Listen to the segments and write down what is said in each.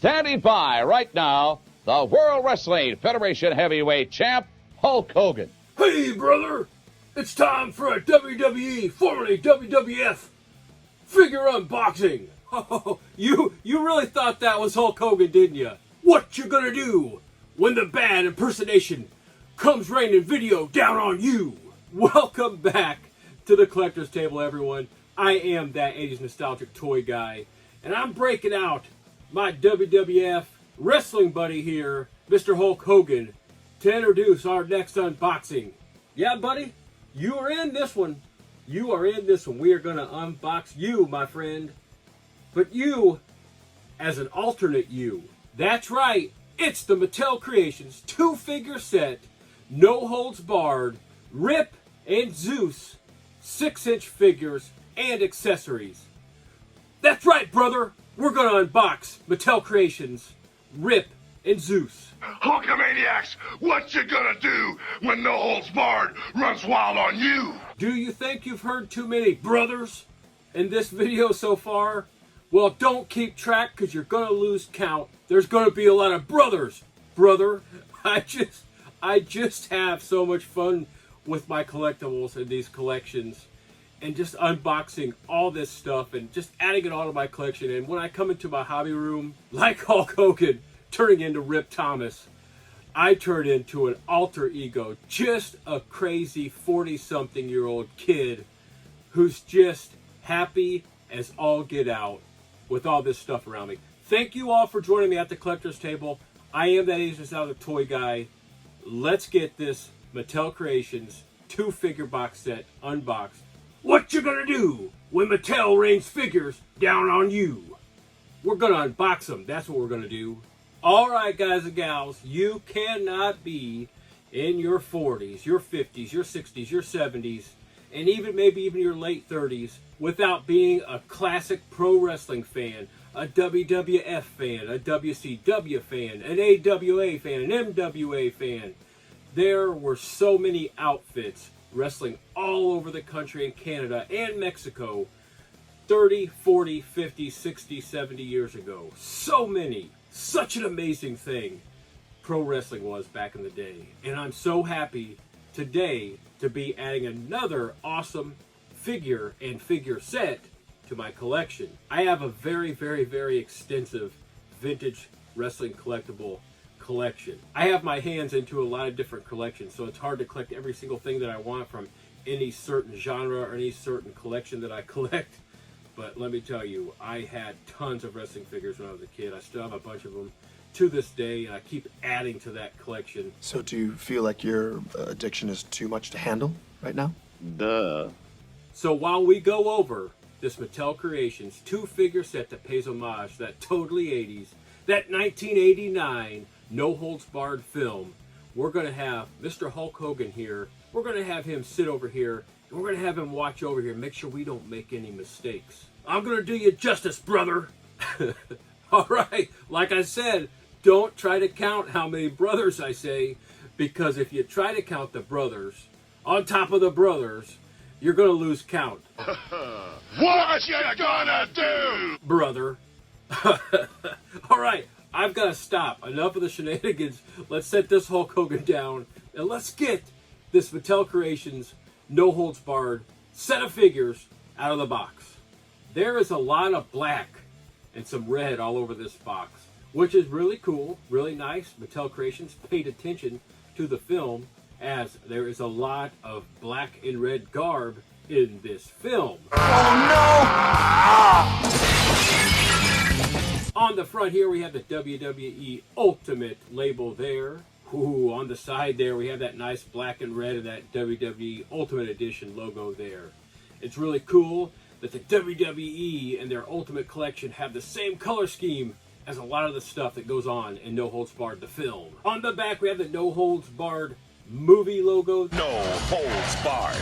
Standing by right now, the World Wrestling Federation Heavyweight Champ, Hulk Hogan. Hey, brother! It's time for a WWE, formerly WWF, figure unboxing. Oh, you really thought that was Hulk Hogan, didn't you? What you gonna do when the bad impersonation comes raining video down on you? Welcome back to the Collector's Table, everyone. I am that 80s nostalgic toy guy, and I'm breaking out my WWF wrestling buddy here, Mr. Hulk Hogan, to introduce our next unboxing. Yeah, buddy, you are in this one. You are in this one. We are going to unbox you, my friend. But you as an alternate you. That's right. It's the Mattel Creations 2-figure set, no holds barred, Rip and Zeus 6-inch figures and accessories. That's right, brother. We're going to unbox Mattel Creations Rip and Zeus. Hulkamaniacs, what you gonna do when No Holds Barred runs wild on you? Do you think you've heard too many brothers in this video so far? Well, don't keep track because you're gonna lose count. There's gonna be a lot of brothers. Brother, I just have so much fun with my collectibles and these collections and just unboxing all this stuff and just adding it all to my collection. And when I come into my hobby room, like Hulk Hogan turning into Rip Thomas, I turn into an alter ego, just a crazy 40-something-year-old kid who's just happy as all get out with all this stuff around me. Thank you all for joining me at the Collector's Table. I am that Asian nostalgic toy guy. Let's get this Mattel Creations 2-figure box set unboxed. What you gonna do when Mattel rains figures down on you? We're gonna unbox them. That's what we're gonna do. Alright, guys and gals, you cannot be in your 40s, your 50s, your 60s, your 70s, and maybe even your late 30s without being a classic pro wrestling fan, a WWF fan, a WCW fan, an AWA fan, an MWA fan. There were so many outfits wrestling all over the country in Canada and Mexico 30, 40, 50, 60, 70 years ago. So many. Such an amazing thing pro wrestling was back in the day. And I'm so happy today to be adding another awesome figure and figure set to my collection. I have a very, very, very extensive vintage wrestling collectible collection. I have my hands into a lot of different collections, so it's hard to collect every single thing that I want from any certain genre or any certain collection that I collect. But let me tell you, I had tons of wrestling figures when I was a kid. I still have a bunch of them to this day, and I keep adding to that collection. So do you feel like your addiction is too much to handle right now? Duh. So while we go over this Mattel Creations 2-figure set that pays homage to that totally 80s, that 1989 No Holds Barred film, we're going to have Mr. Hulk Hogan here. We're going to have him sit over here, and we're going to have him watch over here, make sure we don't make any mistakes. I'm going to do you justice, brother. All right, like I said, don't try to count how many brothers I say, because if you try to count the brothers on top of the brothers, you're going to lose count. What you gonna do? Brother. All right, I've got to stop. Enough of the shenanigans. Let's set this Hulk Hogan down, and let's get this Mattel Creations No Holds Barred set of figures out of the box. There is a lot of black and some red all over this box, which is really cool, really nice. Mattel Creations paid attention to the film, as there is a lot of black and red garb in this film. Oh no! On the front here, we have the WWE Ultimate label there. Ooh, on the side there, we have that nice black and red and that WWE Ultimate Edition logo there. It's really cool that the WWE and their Ultimate Collection have the same color scheme as a lot of the stuff that goes on in No Holds Barred, the film. On the back, we have the No Holds Barred movie logo. No Holds Barred.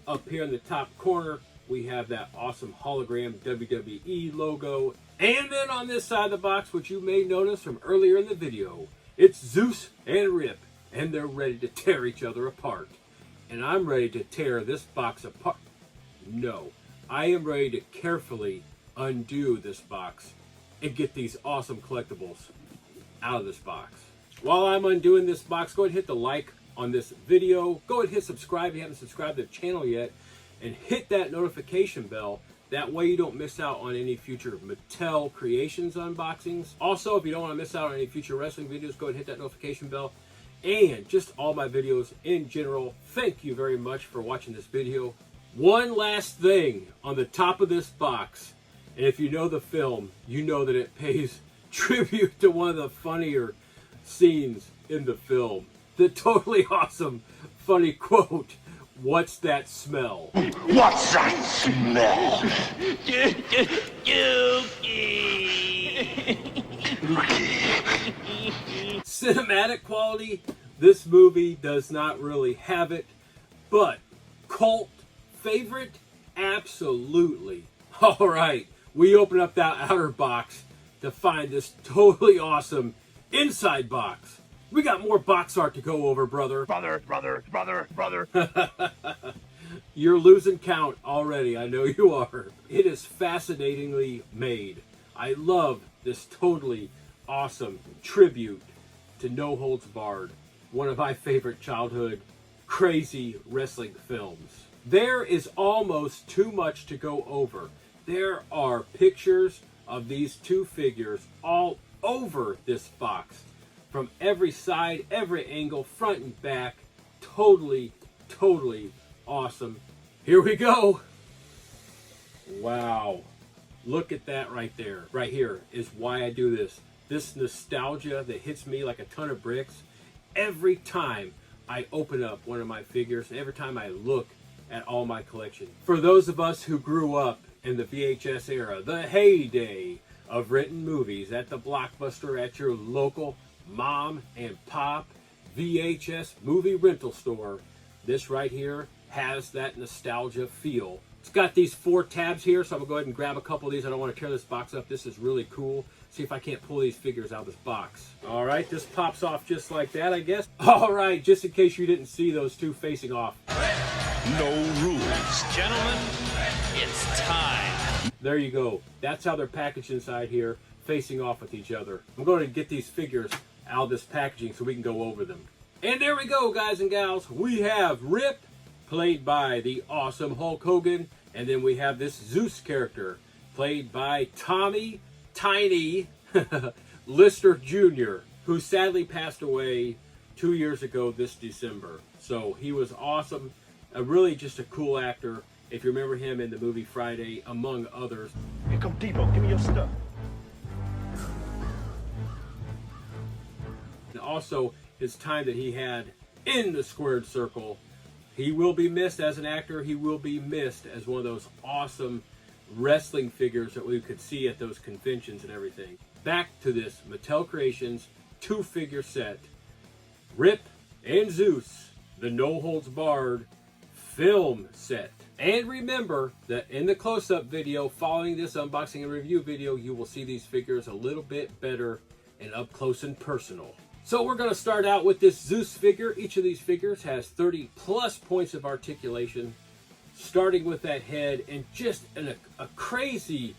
Up here in the top corner, we have that awesome hologram WWE logo. And then on this side of the box, which you may notice from earlier in the video, it's Zeus and Rip, and they're ready to tear each other apart. And I'm ready to tear this box apart. No, I am ready to carefully undo this box and get these awesome collectibles out of this box. While I'm undoing this box, go ahead and hit the like on this video. Go ahead and hit subscribe if you haven't subscribed to the channel yet, and hit that notification bell. That way you don't miss out on any future Mattel Creations unboxings. Also, if you don't want to miss out on any future wrestling videos, go ahead and hit that notification bell. And just all my videos in general. Thank you very much for watching this video. One last thing on the top of this box, and if you know the film, you know that it pays tribute to one of the funnier scenes in the film. The totally awesome, funny quote, "What's that smell?" What's that smell? Cinematic quality, this movie does not really have it, but cult favorite, absolutely. All right, we open up that outer box to find this totally awesome inside box. We got more box art to go over, brother. Brother. You're losing count already, I know you are. It is fascinatingly made. I love this totally awesome tribute to No Holds Barred, one of my favorite childhood crazy wrestling films. There is almost too much to go over. There are pictures of these two figures all over this box. From every side, every angle, front and back. Totally, totally awesome. Here we go. Wow. Look at that right there. Right here is why I do this. This nostalgia that hits me like a ton of bricks every time I open up one of my figures, and every time I look at all my collection. For those of us who grew up in the VHS era, the heyday of written movies at the Blockbuster at your local mom and pop VHS movie rental store, this right here has that nostalgia feel. It's got these 4 tabs here, so I'm gonna go ahead and grab a couple of these. I don't want to tear this box up. This is really cool. See if I can't pull these figures out of this box. All right, this pops off just like that, I guess. All right, just in case you didn't see those two facing off. No rules. Gentlemen, it's time. There you go. That's how they're packaged inside here, facing off with each other. I'm going to get these figures out of this packaging so we can go over them. And there we go, guys and gals. We have Rip, played by the awesome Hulk Hogan. And then we have this Zeus character, played by Tommy Tiny Lister Jr., who sadly passed away 2 years ago this December. So he was awesome. Really just a cool actor. If you remember him in the movie Friday, among others. Here come Debo. Give me your stuff. And also his time that he had in the squared circle. He will be missed as an actor. He will be missed as one of those awesome wrestling figures that we could see at those conventions and everything. Back to this Mattel Creations 2-figure set. Rip and Zeus, the No Holds Barred film set. And remember that in the close-up video following this unboxing and review video, you will see these figures a little bit better and up close and personal. So we're going to start out with this Zeus figure. Each of these figures has 30 plus points of articulation, starting with that head and just a crazy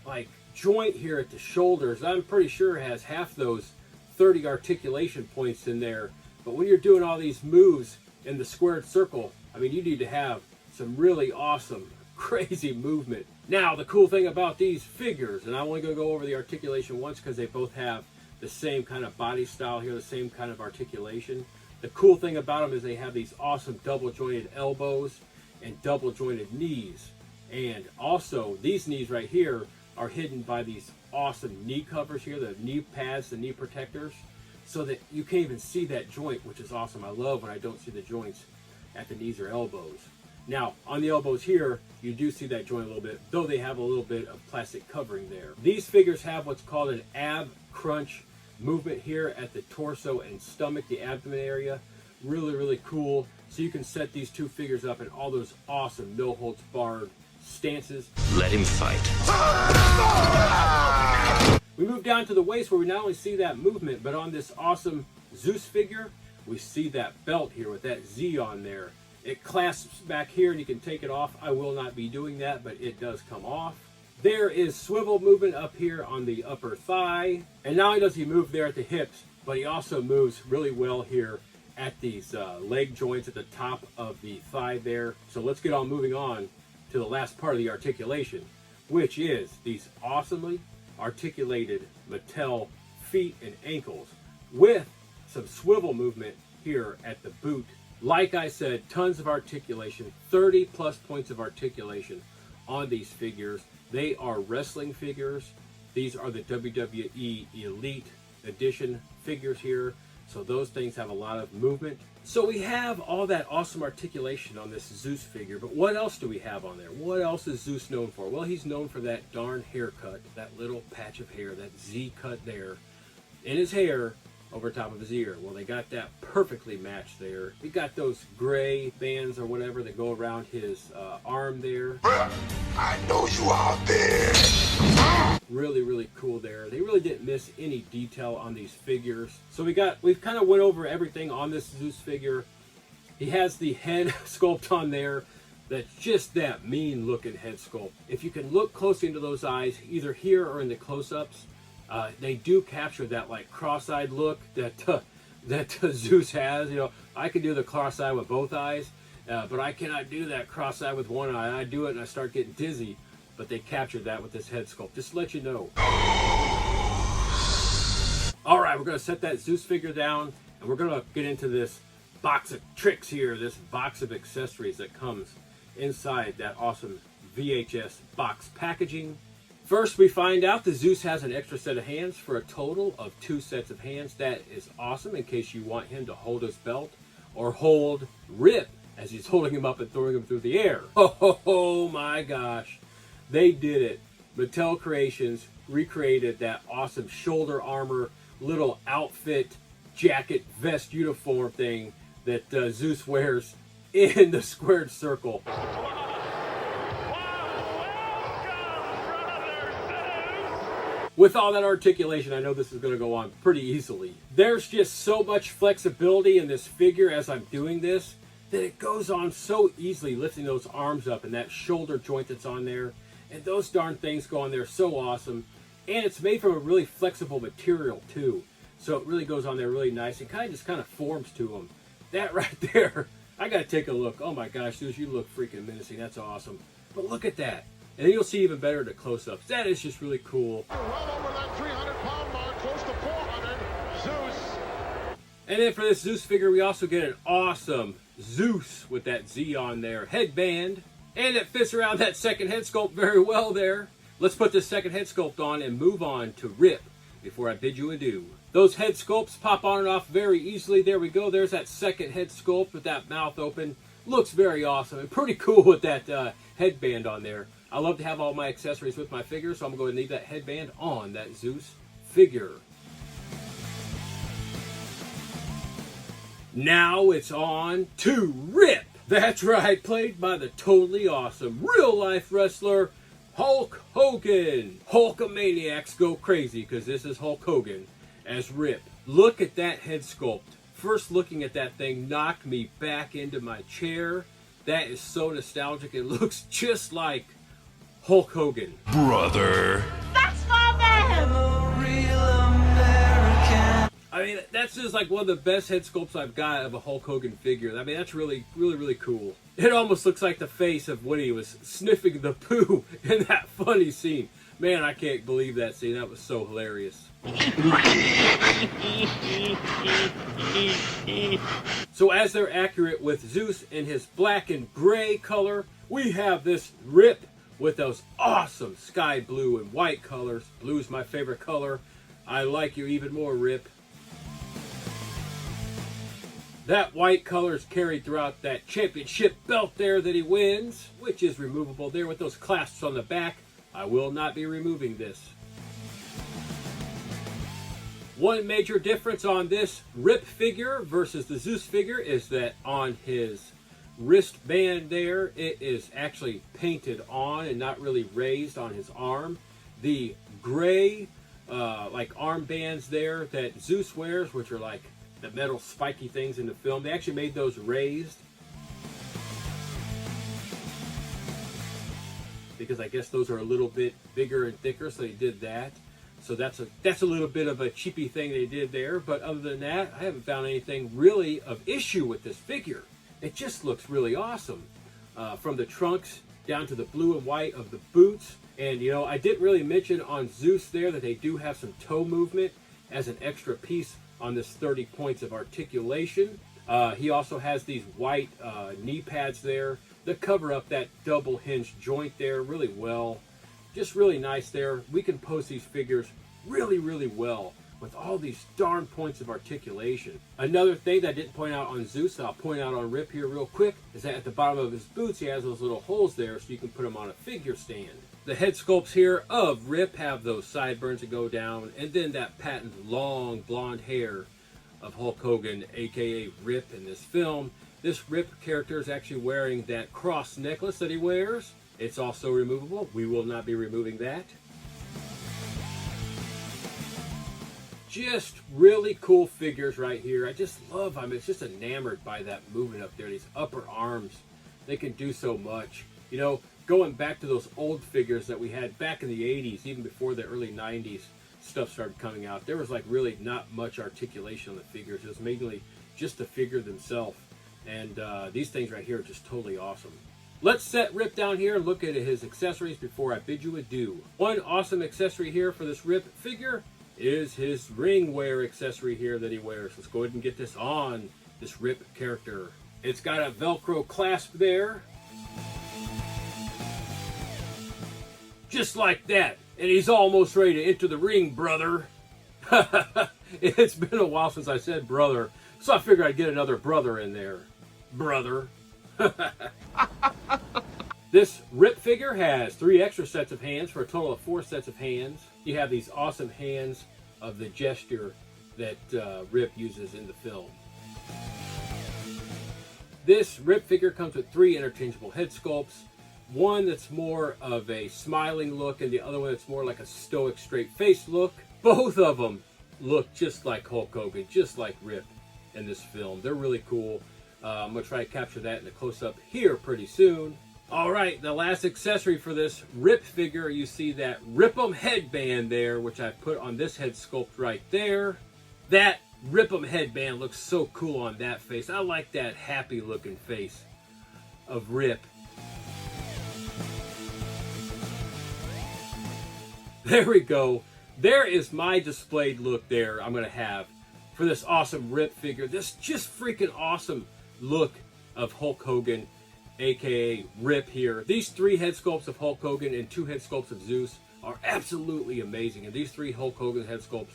like joint here at the shoulders. I'm pretty sure it has half those 30 articulation points in there. But when you're doing all these moves in the squared circle, I mean, you need to have some really awesome, crazy movement. Now, the cool thing about these figures, and I'm only going to go over the articulation once because they both have the same kind of body style here, the same kind of articulation. The cool thing about them is they have these awesome double jointed elbows and double jointed knees. And also, these knees right here are hidden by these awesome knee covers here, the knee pads, the knee protectors, so that you can't even see that joint, which is awesome. I love when I don't see the joints at the knees or elbows. Now, on the elbows here, you do see that joint a little bit, though they have a little bit of plastic covering there. These figures have what's called an ab crunch movement here at the torso and stomach, the abdomen area. Really, really cool. So you can set these two figures up in all those awesome no holds barred stances. Let him fight. We move down to the waist where we not only see that movement, but on this awesome Zeus figure, we see that belt here with that Z on there. It clasps back here and you can take it off. I will not be doing that, but it does come off. There is swivel movement up here on the upper thigh. And not only does he move there at the hips, but he also moves really well here at these leg joints at the top of the thigh there. So let's get on moving on to the last part of the articulation, which is these awesomely articulated Mattel feet and ankles with some swivel movement here at the boot. Like I said, tons of articulation, 30 plus points of articulation on these figures. They are wrestling figures. These are the WWE Elite Edition figures here. So those things have a lot of movement. So we have all that awesome articulation on this Zeus figure, but what else do we have on there? What else is Zeus known for? Well, he's known for that darn haircut, that little patch of hair, that Z cut there in his hair over top of his ear. Well, they got that perfectly matched there. We got those gray bands or whatever that go around his arm there. I know you out there. Really, really cool there. They really didn't miss any detail on these figures. So we've kind of went over everything on this Zeus figure. He has the head sculpt on there. That's just that mean looking head sculpt. If you can look closely into those eyes, either here or in the close-ups, they do capture that like cross-eyed look that Zeus has. You know, I can do the cross-eye with both eyes, but I cannot do that cross-eye with one eye. I do it and I start getting dizzy. But they captured that with this head sculpt, just to let you know. All right, we're going to set that Zeus figure down, and we're going to get into this box of tricks here, this box of accessories that comes inside that awesome VHS box packaging. First, we find out that Zeus has an extra set of hands for a total of 2 sets of hands. That is awesome in case you want him to hold his belt or hold Rip as he's holding him up and throwing him through the air. Oh my gosh. They did it. Mattel Creations recreated that awesome shoulder armor, little outfit, jacket, vest, uniform thing that Zeus wears in the squared circle. With all that articulation, I know this is going to go on pretty easily. There's just so much flexibility in this figure as I'm doing this that it goes on so easily, lifting those arms up and that shoulder joint that's on there. And those darn things go on there so awesome. And it's made from a really flexible material too. So it really goes on there really nice. It kind of forms to them. That right there, I got to take a look. Oh my gosh, Zeus, you look freaking menacing. That's awesome. But look at that. And then you'll see even better the close-ups. That is just really cool. Well over that 300-pound mark, close to 400. Zeus. And then for this Zeus figure, we also get an awesome Zeus with that Z on there headband. And it fits around that second head sculpt very well there. Let's put this second head sculpt on and move on to Rip before I bid you adieu. Those head sculpts pop on and off very easily. There we go. There's that second head sculpt with that mouth open. Looks very awesome and pretty cool with that headband on there. I love to have all my accessories with my figure, so I'm going to leave that headband on that Zeus figure. Now it's on to Rip. That's right, played by the totally awesome real-life wrestler Hulk Hogan. Hulkamaniacs go crazy because this is Hulk Hogan as Rip. Look at that head sculpt. First looking at that thing knocked me back into my chair. That is so nostalgic. It looks just like Hulk Hogan. Brother. That's my man! I mean, that's just like one of the best head sculpts I've got of a Hulk Hogan figure. I mean, that's really, really, really cool. It almost looks like the face of when he was sniffing the poo in that funny scene. Man, I can't believe that scene. That was so hilarious. So as they're accurate with Zeus in his black and gray color, we have this Rip with those awesome sky blue and white colors. Blue's my favorite color. I like you even more, Rip. That white color is carried throughout that championship belt there that he wins, which is removable there with those clasps on the back. I will not be removing this. One major difference on this Rip figure versus the Zeus figure is that on his wristband there, it is actually painted on and not really raised on his arm. The gray like armbands there that Zeus wears, which are like the metal spiky things in the film, they actually made those raised. because I guess those are a little bit bigger and thicker, so they did that. So that's a little bit of a cheapy thing they did there. But other than that, I haven't found anything really of issue with this figure. It just looks really awesome. From the trunks down to the blue and white of the boots. And, you know, I didn't really mention on Zeus there that they do have some toe movement as an extra piece on this 30 points of articulation. He also has these white knee pads there that cover up that double hinge joint there really well. Just really nice there. We can pose these figures really, really well with all these darn points of articulation. Another thing that I didn't point out on Zeus, that I'll point out on Rip here real quick, is that at the bottom of his boots, he has those little holes there so you can put them on a figure stand. The head sculpts here of Rip have those sideburns that go down, and then that patent long blonde hair of Hulk Hogan, aka Rip in this film. This Rip character is actually wearing that cross necklace that he wears. It's also removable. We will not be removing that. Just really cool figures right here. I just love them. It's just enamored by that movement up there. These upper arms, they can do so much. You know, going back to those old figures that we had back in the 80s, even before the early 90s, stuff started coming out. There was like really not much articulation on the figures. It was mainly just the figure themselves. And these things right here are just totally awesome. Let's set Rip down here and look at his accessories before I bid you adieu. One awesome accessory here for this Rip figure is his ring wear accessory here that he wears. Let's go ahead and get this on this Rip character. It's got a Velcro clasp there. Just like that. And he's almost ready to enter the ring, brother. It's been a while since I said brother, so I figured I'd get another brother in there. Brother. This Rip figure has 3 extra sets of hands for a total of 4 sets of hands. You have these awesome hands of the gesture that Rip uses in the film. This Rip figure comes with 3 interchangeable head sculpts. One that's more of a smiling look and the other one that's more like a stoic straight face look. Both of them look just like Hulk Hogan, just like Rip in this film. They're really cool. I'm going to try to capture that in a close-up here pretty soon. Alright, the last accessory for this Rip figure, you see that Rip'em headband there, which I put on this head sculpt right there. That Rip'em headband looks so cool on that face. I like that happy looking face of Rip. There we go. There is my displayed look there I'm going to have for this awesome Rip figure. This just freaking awesome look of Hulk Hogan, aka Rip here. These 3 head sculpts of Hulk Hogan and 2 head sculpts of Zeus are absolutely amazing. And these 3 Hulk Hogan head sculpts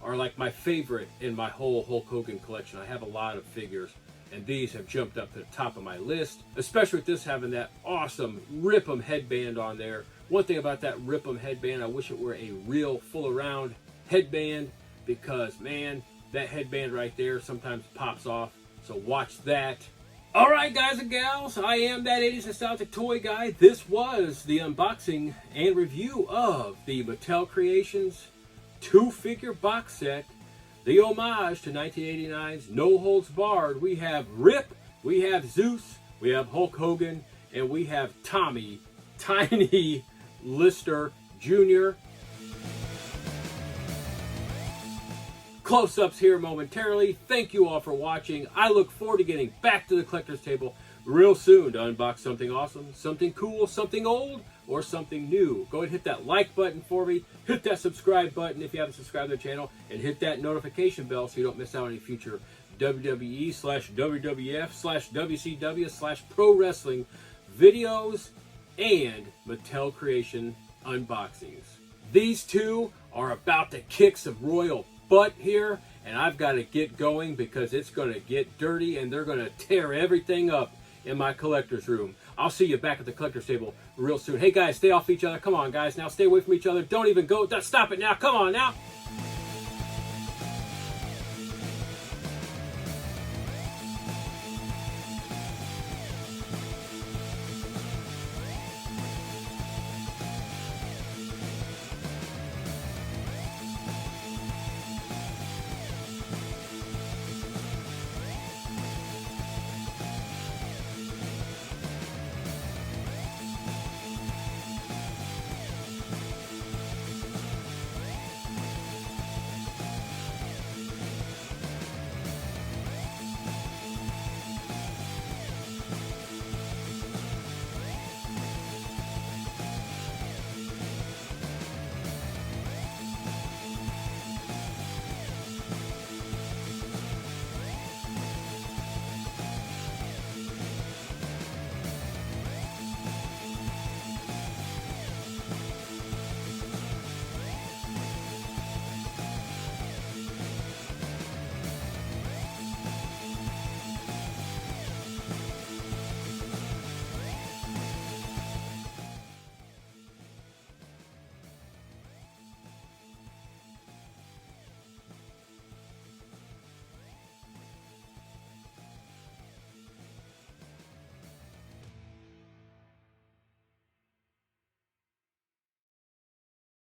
are like my favorite in my whole Hulk Hogan collection. I have a lot of figures, and these have jumped up to the top of my list, especially with this having that awesome Rip'em headband on there. One thing about that Rip'em headband, I wish it were a real full around headband, because man, that headband right there sometimes pops off. So watch that. Alright guys and gals, I am that 80s nostalgic toy guy. This was the unboxing and review of the Mattel Creations 2-figure box set. The homage to 1989's No Holds Barred. We have Rip, we have Zeus, we have Hulk Hogan, and we have Tommy Tiny Lister Jr. Close-ups here momentarily. Thank you all for watching. I look forward to getting back to the collector's table real soon to unbox something awesome, something cool, something old, or something new. Go ahead and hit that like button for me. Hit that subscribe button if you haven't subscribed to the channel, and hit that notification bell so you don't miss out on any future WWE/WWF/WCW/Pro Wrestling videos and Mattel Creation unboxings. These 2 are about to kick some royal butt here, and I've got to get going because it's going to get dirty and they're going to tear everything up in my collector's room. I'll see you back at the collector's table real soon. Hey guys, stay off each other. Come on guys, now stay away from each other. Don't even go. Stop it now. Come on now.